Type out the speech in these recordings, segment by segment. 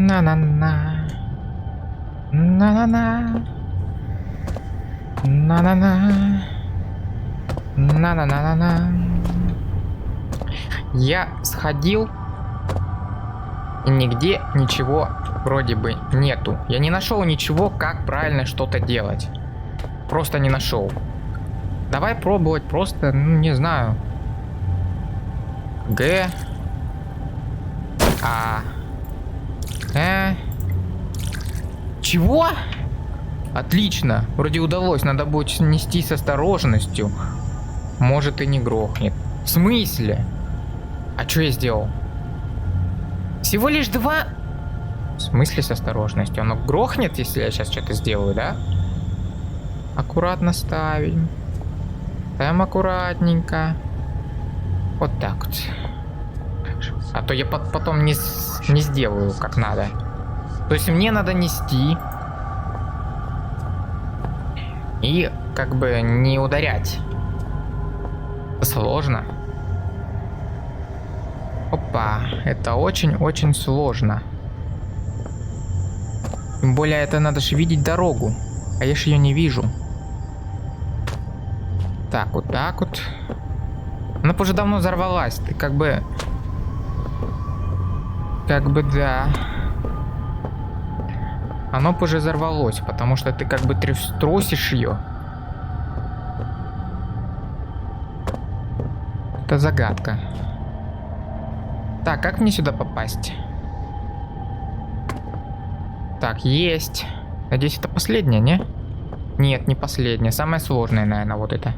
На-на-на. На-на-на. На-на-на. На-на-на-на-на. Я сходил, и нигде ничего вроде бы нету. Я не нашел ничего, как правильно что-то делать. Просто не нашел. Давай пробовать просто, ну, не знаю. Г. А. Чего? Отлично. Вроде удалось. Надо будет нести с осторожностью. Может и не грохнет. В смысле? А что я сделал? Всего лишь 2. В смысле с осторожностью? Оно грохнет, если я сейчас что-то сделаю, да? Аккуратно ставим. Ставим аккуратненько. Вот так вот. А то я потом не сделаю как надо. То есть мне надо нести. И как бы не ударять. Сложно. Опа, это очень-очень сложно. Тем более это надо же видеть дорогу. А я же ее не вижу. Так вот, так вот. Она уже давно взорвалась. Ты как бы... да. Оно бы уже взорвалось, потому что ты как бы трусишь ее. Это загадка. Так, как мне сюда попасть? Так, есть. Надеюсь, это последняя, не? Нет, не последняя. Самая сложная, наверное, вот это.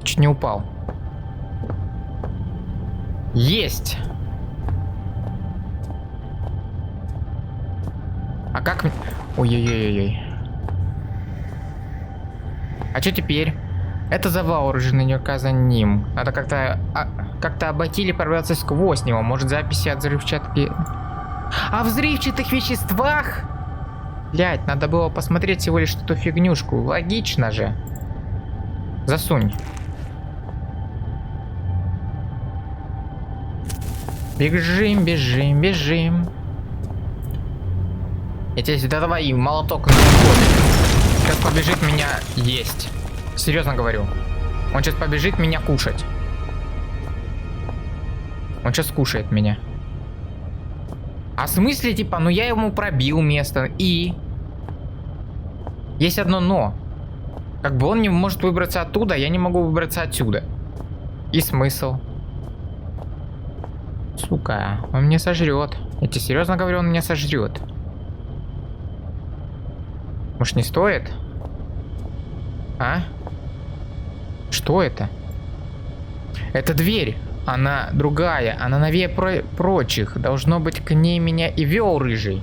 Чуть не упал. Есть! А как... Ой-ой-ой-ой. А что теперь? Это завал, оружие наверняка за ним. Надо как-то... как-то обойти или пробраться сквозь него. Может, записи от взрывчатки... О взрывчатых веществах? Блять, надо было посмотреть всего лишь эту фигнюшку. Логично же. Засунь. Бежим, бежим, бежим. Я тебе сюда давай молоток на входе. Сейчас побежит меня есть. Серьезно говорю. Он сейчас побежит меня кушать. Он сейчас кушает меня. А в смысле, типа, ну я ему пробил место и... Есть одно но. Как бы он не может выбраться оттуда, я не могу выбраться отсюда. И смысл? Сука, он меня сожрет. Я тебе серьезно говорю, он меня сожрет. Может, не стоит? А? Что это? Это дверь. Она другая. Она новее прочих. Должно быть, к ней меня и вел рыжий.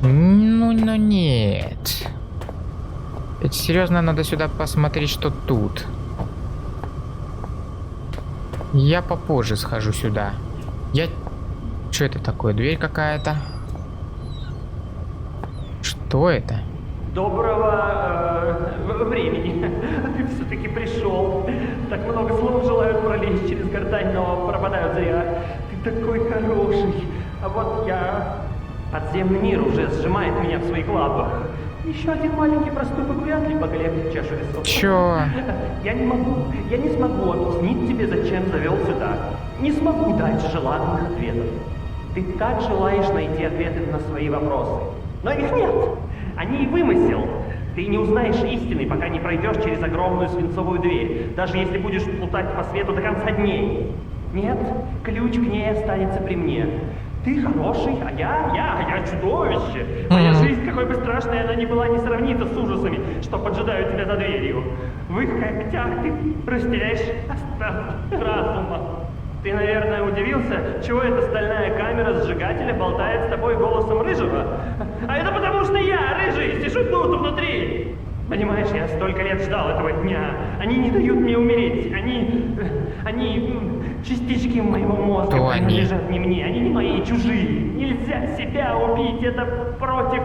Ну нет. Это серьезно, надо сюда посмотреть, что тут. Я попозже схожу сюда. Что это такое? Дверь какая-то? Что это? Доброго времени. Ты все-таки пришел. Так много слов желают пролезть через гортань, но пропадают зря. Ты такой хороший. А вот я... Подземный мир уже сжимает меня в своих лапах. Еще один маленький проступок вряд ли поколеблет чашу весов. Чё? Я не смогу объяснить тебе, зачем завел сюда. Не смогу дать желанных ответов. Ты так желаешь найти ответы на свои вопросы. Но их нет. Они и вымысел. Ты не узнаешь истины, пока не пройдешь через огромную свинцовую дверь, даже если будешь плутать по свету до конца дней. Нет, ключ к ней останется при мне. Ты хороший, а я чудовище. Моя жизнь, какой бы страшной она ни была, не сравнится с ужасами, что поджидают тебя за дверью. В их когтях ты растеряешь остаток разума. Ты, наверное, удивился, чего эта стальная камера сжигателя болтает с тобой голосом рыжего? А это потому, что я, рыжий, сижу тут внутри. Понимаешь, я столько лет ждал этого дня. Они не дают мне умереть. Они частички моего мозга принадлежат не мне. Они не мои, чужие. Нельзя себя убить. Это против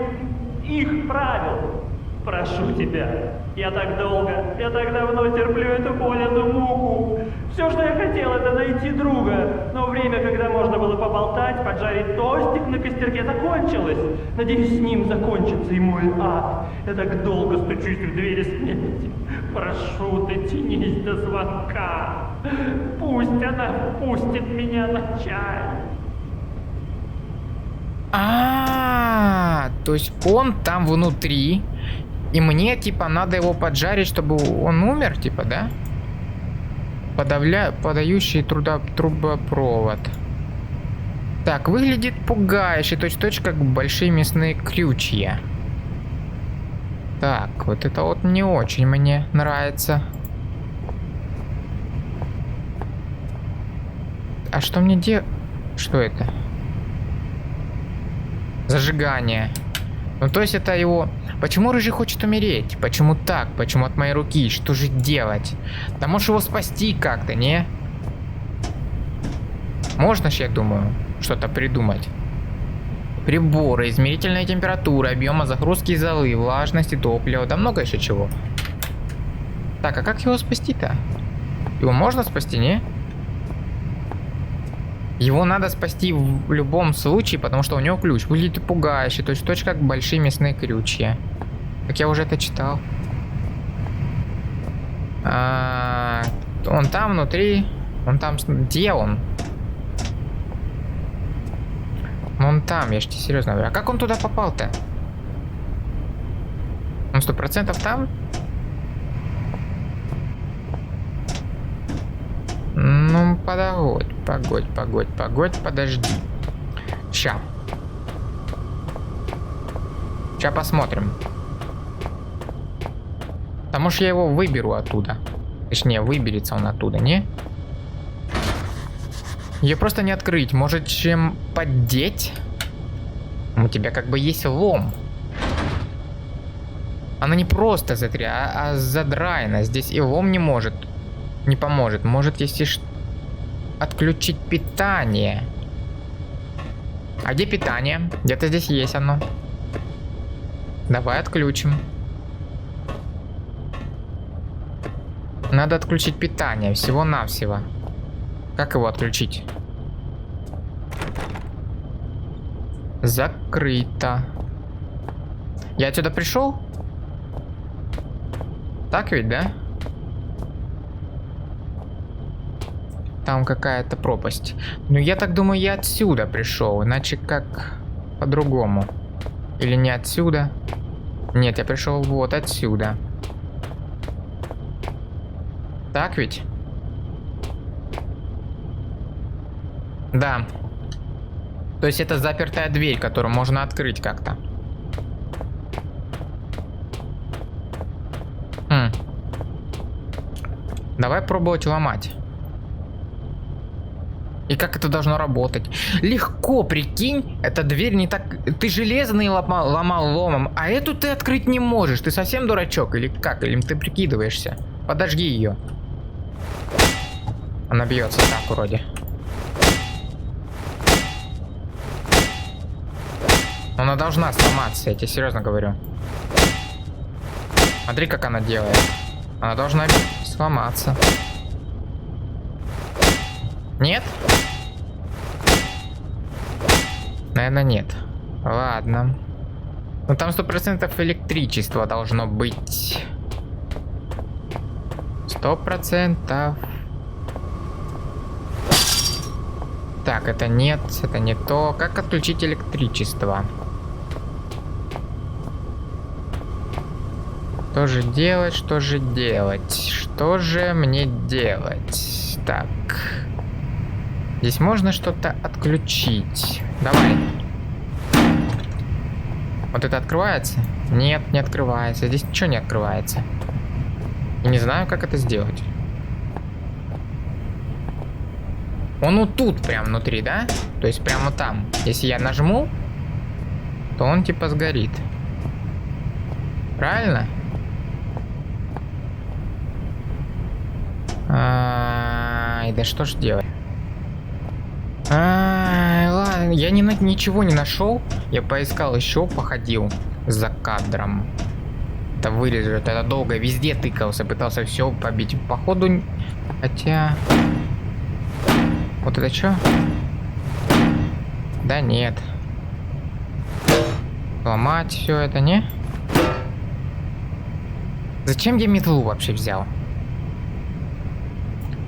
их правил. Прошу тебя. Я так давно терплю эту боль, эту муку. Все, что я хотел, это найти найти друга. Но время, когда можно было поболтать, поджарить тостик на костерке, закончилось. Надеюсь, с ним закончится и мой ад. Я так долго стучусь в двери смерти. Прошу, дотянись до звонка. Пусть она впустит меня на чай. То есть он там внутри, и мне, типа, надо его поджарить, чтобы он умер, типа, да? Подающий трубопровод. Так, выглядит пугающе, точь-в-точь, как большие мясные крючья. Так, вот это вот не очень мне нравится. А что мне делать? Что это? Зажигание. Ну, то есть это его... Почему Рыжий хочет умереть? Почему так? Почему от моей руки? Что же делать? Да можешь его спасти как-то, не? Можно ж, я думаю, что-то придумать. Приборы, измерительная температура, объема загрузки золы, влажности топлива, да много еще чего. Так, а как его спасти-то? Его можно спасти, не? Его надо спасти в любом случае, потому что у него ключ. Выглядит пугающе, точь-в-точь как большие мясные крючья. Как я уже это читал. Он там внутри. Он там... Где он? Он там, я же тебе серьезно говорю. А как он туда попал-то? Он 100% там? Ну, погодь, подожди. Ща посмотрим. Потому что я его выберу оттуда. Точнее, выберется он оттуда, не? Ее просто не открыть. Может, чем поддеть? У тебя как бы есть лом. Она не просто а задраена. Здесь и лом не может. Не поможет. Может, если отключить питание. А где питание? Где-то здесь есть оно. Давай отключим. Надо отключить питание. Всего-навсего. Как его отключить? Закрыто. Я отсюда пришел? Так ведь, да? Там какая-то пропасть. Ну, я так думаю, я отсюда пришел. Иначе как по-другому. Или не отсюда? Нет, я пришел вот отсюда. Так ведь? Да. То есть это запертая дверь, которую можно открыть как-то. Давай пробовать ломать. И как это должно работать? Легко, прикинь, эта дверь не так... Ты железный ломал ломом, а эту ты открыть не можешь. Ты совсем дурачок или как? Или ты прикидываешься? Подожги ее. Она бьется так вроде. Она должна сломаться, я тебе серьезно говорю. Смотри, как она делает. Она должна сломаться. Нет? Наверное, нет. Ладно. Ну там 100% электричество должно быть. 100%. Так, это нет, это не то. Как отключить электричество? Что же делать, что же делать? Что же мне делать? Так. Здесь можно что-то отключить. Давай. Вот это открывается? Нет, не открывается. Здесь ничего не открывается. И не знаю, как это сделать. Он вот тут прям внутри, да? То есть прямо там. Если я нажму, то он типа сгорит. Правильно? Да что ж делать? Ладно, я ничего не нашел. Я поискал еще, походил за кадром. Это вырежу, это долго везде тыкался, пытался все побить. Походу, хотя... Вот это что? Да нет. Ломать все это, не? Зачем я метлу вообще взял?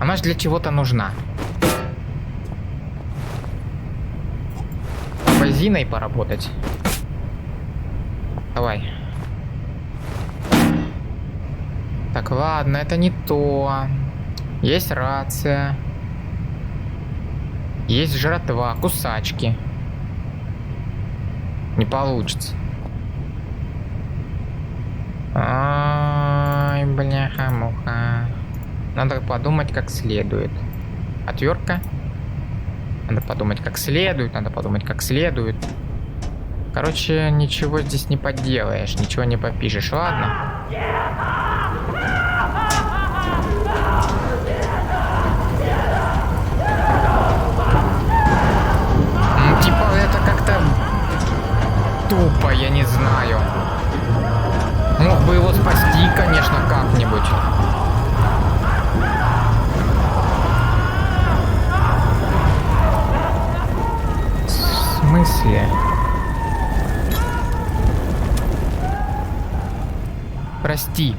Она же для чего-то нужна. Базиной поработать. Давай. Так, ладно, это не то. Есть рация. Есть жратва, кусачки. Не получится. Ай, бляха-муха. Надо подумать как следует. Отвертка. Надо подумать как следует, надо подумать как следует. Короче, ничего здесь не поделаешь, ничего не попишешь, ладно? Ну, типа, это как-то тупо, я не знаю. Мог бы его спасти, конечно, как-нибудь. В смысле?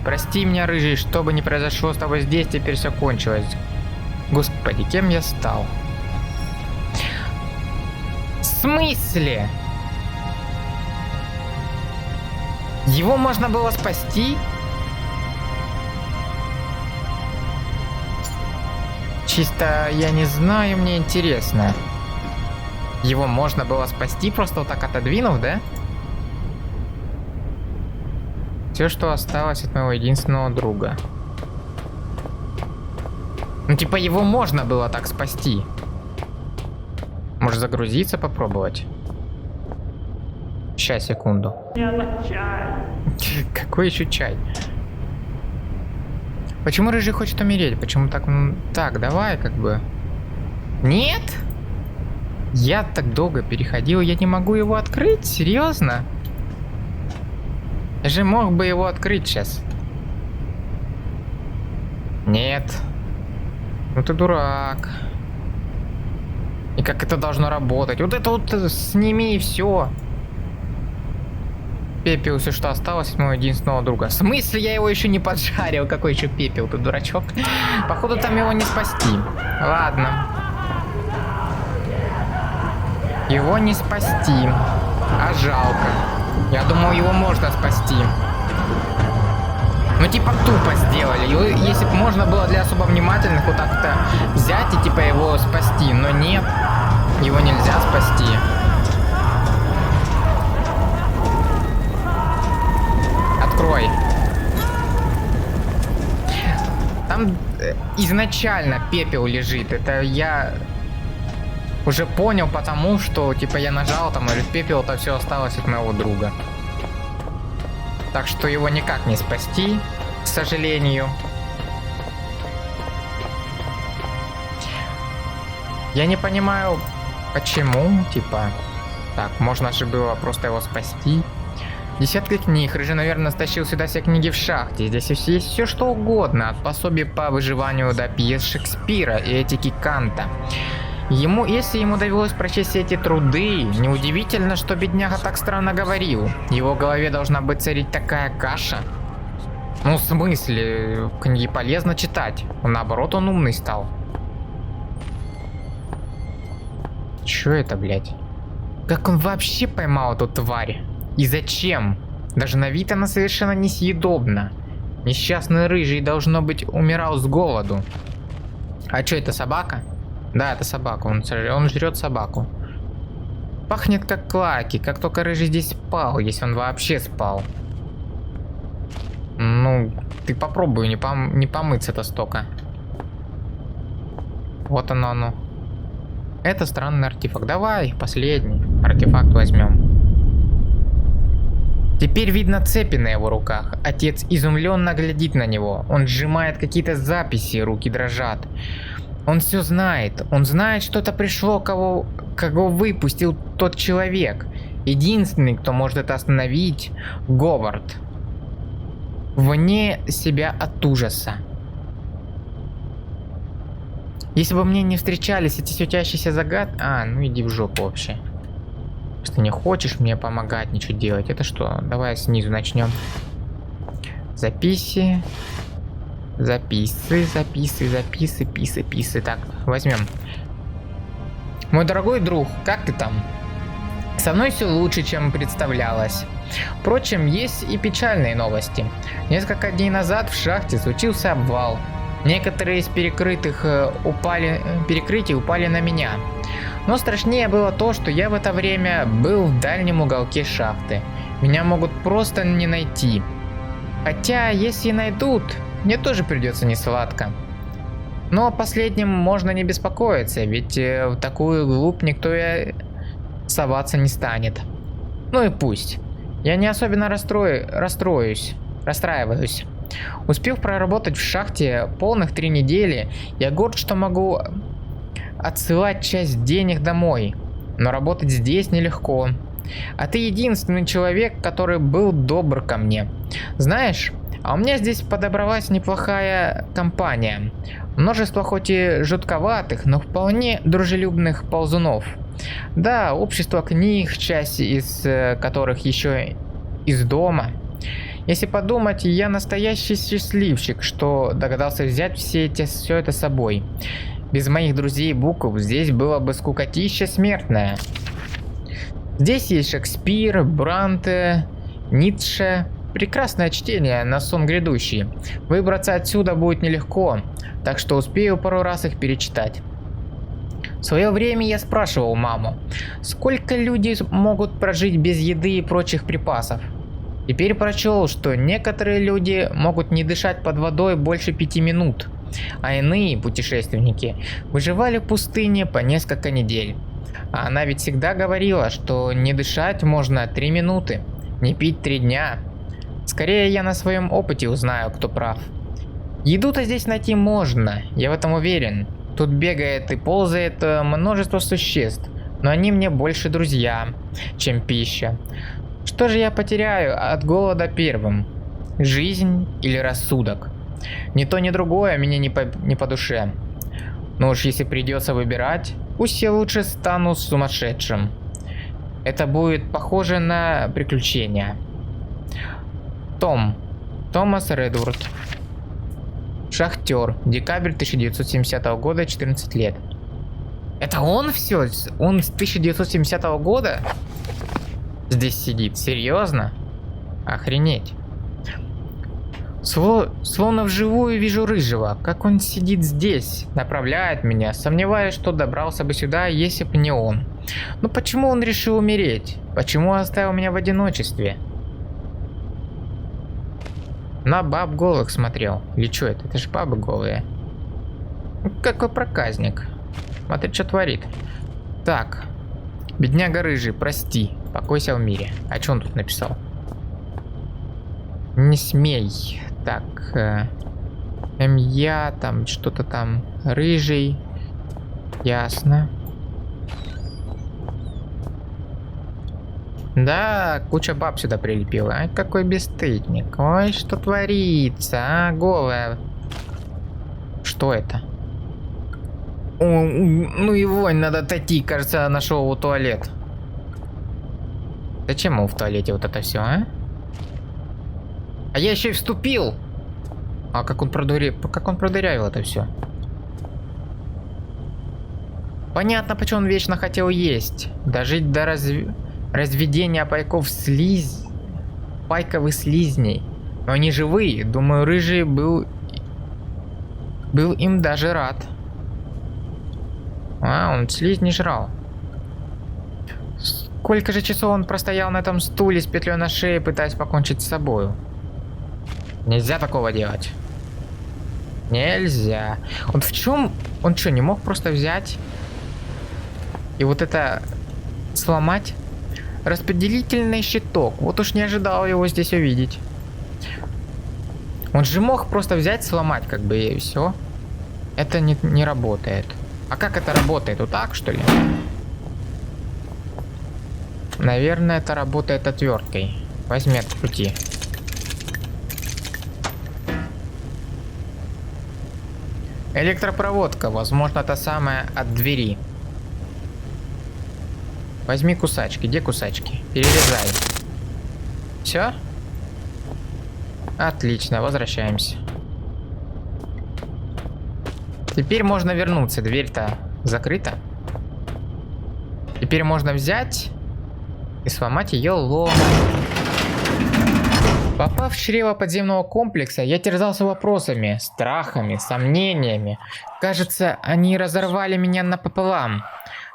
Прости меня, рыжий, что бы ни произошло с тобой здесь, теперь все кончилось. Господи, кем я стал? В смысле? Его можно было спасти? Чисто, я не знаю, мне интересно. Его можно было спасти, просто вот так отодвинув, да? Все, что осталось от моего единственного друга. Ну, типа, его можно было так спасти. Может, загрузиться попробовать? Сейчас, секунду. Какой еще чай? Почему рыжий хочет умереть? Почему так? Так, давай, как бы. Нет? Я так долго переходил, я не могу его открыть? Серьезно? Я же мог бы его открыть сейчас. Нет. Ну ты дурак. И как это должно работать? Вот это вот сними и все. Пепел, все, что осталось от моего единственного друга. В смысле, я его еще не поджарил? Какой еще пепел, ты дурачок? Походу, там его не спасти. Ладно. Его не спасти. А жалко. Я думал, его можно спасти. Ну, типа, тупо сделали. Если бы можно было для особо внимательных вот так-то взять и, типа, его спасти. Но нет. Его нельзя спасти. Открой. Там изначально пепел лежит. Это я уже понял, потому что, типа, я нажал там, и пепел-то все осталось от моего друга. Так что его никак не спасти, к сожалению. Я не понимаю, почему, типа... Так, можно же было просто его спасти. Десятки книг. Рыжий, наверное, стащил сюда все книги в шахте. Здесь есть все что угодно, от пособий по выживанию до пьес Шекспира и этики Канта. Если ему довелось прочесть все эти труды, неудивительно, что бедняга так странно говорил. В его голове должна быть царить такая каша. Ну, в смысле, книги полезно читать. Наоборот, он умный стал. Чё это, блядь? Как он вообще поймал эту тварь? И зачем? Даже на вид она совершенно несъедобна. Несчастный рыжий, должно быть, умирал с голоду. А чё, это собака? Да, это собака, он жрет собаку. Пахнет как Клаки, как только рыжий здесь спал, если он вообще спал. Ну, ты попробуй не помыться-то столько. Вот оно. Это странный артефакт. Давай, последний артефакт возьмем. Теперь видно цепи на его руках. Отец изумленно глядит на него. Он сжимает какие-то записи, руки дрожат. Он все знает. Он знает, что это пришло, кого выпустил тот человек. Единственный, кто может это остановить, Говард. Вне себя от ужаса. Если бы мне не встречались эти светящиеся загадки... А, ну иди в жопу вообще. Если ты не хочешь мне помогать, ничего делать. Это что? Давай снизу начнем. Записи. Записы. Писы. Так, возьмем. Мой дорогой друг, как ты там? Со мной все лучше, чем представлялось. Впрочем, есть и печальные новости. Несколько дней назад в шахте случился обвал. Некоторые из перекрытий упали на меня. Но страшнее было то, что я в это время был в дальнем уголке шахты. Меня могут просто не найти. Хотя, если найдут, мне тоже придется несладко. Но о последнем можно не беспокоиться, ведь в такую глубь никто и соваться не станет. Ну и пусть. Я не особенно расстраиваюсь. Успев проработать в шахте полных 3 недели, я горд, что могу отсылать часть денег домой. Но работать здесь нелегко. А ты единственный человек, который был добр ко мне. Знаешь, а у меня здесь подобралась неплохая компания. Множество хоть и жутковатых, но вполне дружелюбных ползунов. Да, общество книг, часть из которых еще из дома. Если подумать, я настоящий счастливчик, что догадался взять все это с собой. Без моих друзей букв здесь было бы скукотища смертная. Здесь есть Шекспир, Бранте, Ницше. Прекрасное чтение на сон грядущий. Выбраться отсюда будет нелегко, так что успею пару раз их перечитать. В свое время я спрашивал маму, сколько люди могут прожить без еды и прочих припасов. Теперь прочел, что некоторые люди могут не дышать под водой больше 5 минут, а иные путешественники выживали в пустыне по несколько недель. А она ведь всегда говорила, что не дышать можно 3 минуты, не пить 3 дня. Скорее я на своем опыте узнаю, кто прав. Еду-то здесь найти можно, я в этом уверен. Тут бегает и ползает множество существ, но они мне больше друзья, чем пища. Что же я потеряю от голода первым? Жизнь или рассудок? Ни то, ни другое мне не по душе. Но уж если придется выбирать, пусть я лучше стану сумасшедшим. Это будет похоже на приключения. Томас Редворд. Шахтер. Декабрь 1970 года, 14 лет. Это он все? Он с 1970 года здесь сидит? Серьезно? Охренеть. Словно вживую вижу рыжего, как он сидит здесь, направляет меня, сомневаюсь, что добрался бы сюда, если бы не он. Но почему он решил умереть? Почему оставил меня в одиночестве? На баб голых смотрел. Или что это? Это же бабы голые. Какой проказник. Смотри, что творит. Так. Бедняга рыжий, прости. Покойся в мире. А что он тут написал? Не смей. Так. Я там, что-то там. Рыжий. Ясно. Да, куча баб сюда прилепила. Ай, какой бесстыдник. Ой, что творится, а, голая. Что это? О, ну его надо отойти, кажется, нашел у туалет. Зачем ему в туалете вот это все, а? А я еще и вступил. А как он продырявил это все? Понятно, почему он вечно хотел есть. Дожить до разведения пайковых слизней. Но они живые. Думаю, рыжий был им даже рад. А, он слизней жрал. Сколько же часов он простоял на этом стуле с петлей на шее, пытаясь покончить с собою? Нельзя такого делать. Нельзя. Он в чем? Он что, не мог просто взять и вот это сломать? Распределительный щиток. Вот уж не ожидал его здесь увидеть. Он же мог просто взять, сломать, как бы, и все. Это не работает. А как это работает? Вот так, что ли? Наверное, это работает отверткой. Возьми, открути. Электропроводка, возможно, та самая от двери. Возьми кусачки. Где кусачки? Перерезай. Все? Отлично, возвращаемся. Теперь можно вернуться. Дверь-то закрыта. Теперь можно взять и сломать ее лом. Попав в чрево подземного комплекса, я терзался вопросами, страхами, сомнениями. Кажется, они разорвали меня напополам.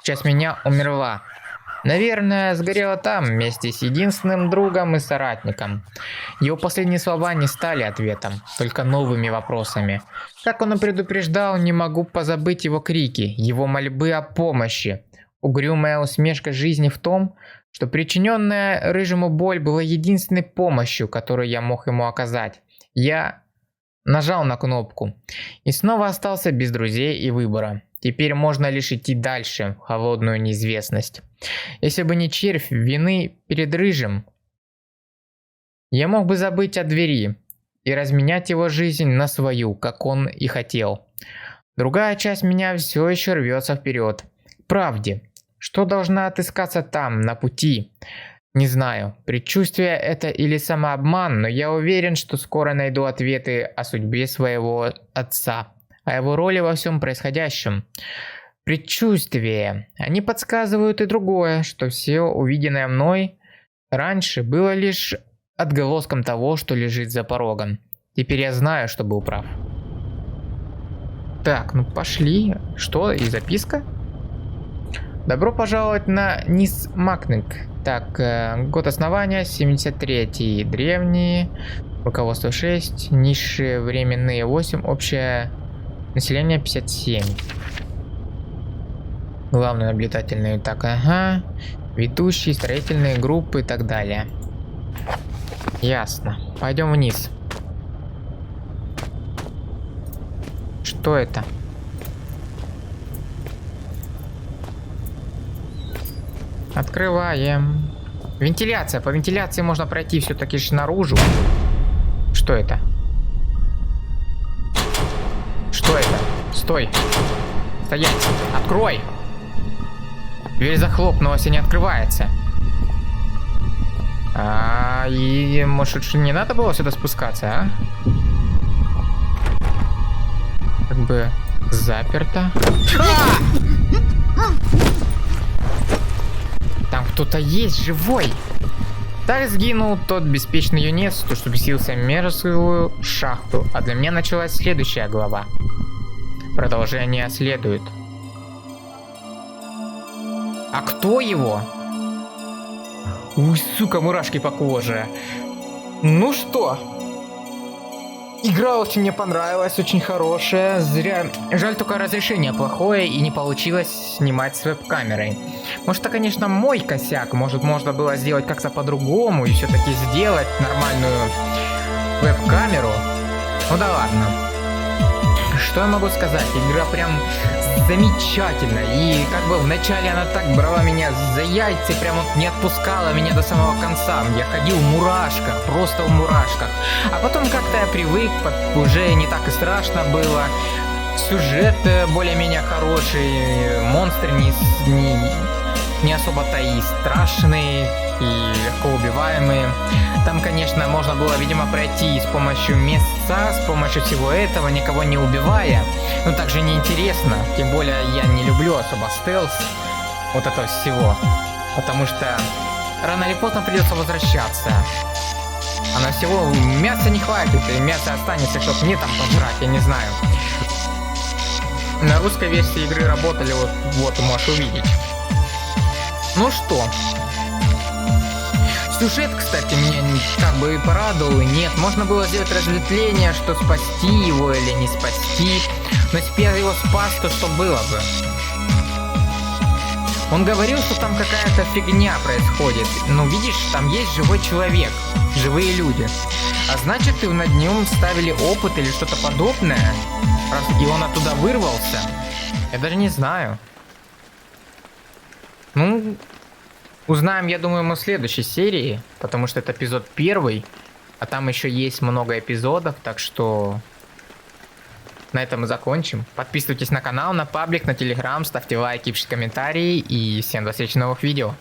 Часть меня умерла. Наверное, сгорела там, вместе с единственным другом и соратником. Его последние слова не стали ответом, только новыми вопросами. Как он и предупреждал, не могу позабыть его крики, его мольбы о помощи. Угрюмая усмешка жизни в том, что причиненная Рыжему боль была единственной помощью, которую я мог ему оказать. Я нажал на кнопку и снова остался без друзей и выбора. Теперь можно лишь идти дальше, в холодную неизвестность. Если бы не червь вины перед Рыжим, я мог бы забыть о двери и разменять его жизнь на свою, как он и хотел. Другая часть меня все еще рвется вперед. К правде. Что должна отыскаться там, на пути? Не знаю, предчувствие это или самообман, но я уверен, что скоро найду ответы о судьбе своего отца, о его роли во всем происходящем. Предчувствия. Они подсказывают и другое, что все увиденное мной раньше было лишь отголоском того, что лежит за порогом. Теперь я знаю, что был прав. Так, ну пошли. Что, и записка? Добро пожаловать на Низ Макнек. Так, год основания 73-й, древние, руководство 6, ниши временные 8, общее население 57. Главные наблюдательные, так, ага, ведущие, строительные группы и так далее. Ясно. Пойдем вниз. Что это? Открываем. Вентиляция. По вентиляции можно пройти все-таки наружу. Что это? Что это? Стой. Стоять. Открой. Дверь захлопнулась и не открывается. И может не надо было сюда спускаться, а? Как бы заперто. Там кто-то есть живой. Так сгинул тот беспечный юнец, что бесился в мерзкую шахту. А для меня началась следующая глава. Продолжение следует. А кто его? Уй, сука, мурашки по коже. Ну что? Игра очень мне понравилась, очень хорошая. Зря. Жаль, только разрешение плохое и не получилось снимать с веб-камерой. Может, это, конечно, мой косяк. Может, можно было сделать как-то по-другому и все-таки сделать нормальную веб-камеру. Ну да ладно. Что я могу сказать? Игра прям замечательно. И как бы вначале она так брала меня за яйца, прям вот не отпускала меня до самого конца. Я ходил в мурашках, просто в мурашках. А потом как-то я привык, уже не так и страшно было. Сюжет более-менее хороший, монстры не особо-то и страшные, и легко убиваемые. Там, конечно, можно было, видимо, пройти с помощью места, с помощью всего этого, никого не убивая. Но также неинтересно, тем более я не люблю особо стелс, вот этого всего. Потому что рано или поздно придется возвращаться. А на всего мяса не хватит, и мясо останется, чтобы мне там пожрать, я не знаю. На русской версии игры работали, вот можешь увидеть. Ну что? Сюжет, кстати, меня как бы и порадовал, и нет. Можно было сделать разветвление, что спасти его или не спасти. Но теперь его спас, то что было бы. Он говорил, что там какая-то фигня происходит. Ну, видишь, там есть живой человек, живые люди. А значит, и над ним ставили опыт или что-то подобное. И он оттуда вырвался. Я даже не знаю. Ну, узнаем, я думаю, мы в следующей серии, потому что это эпизод 1, а там еще есть много эпизодов, так что На этом мы закончим. Подписывайтесь на канал, на паблик, на телеграм, ставьте лайки, пишите комментарии и всем до встречи в новых видео.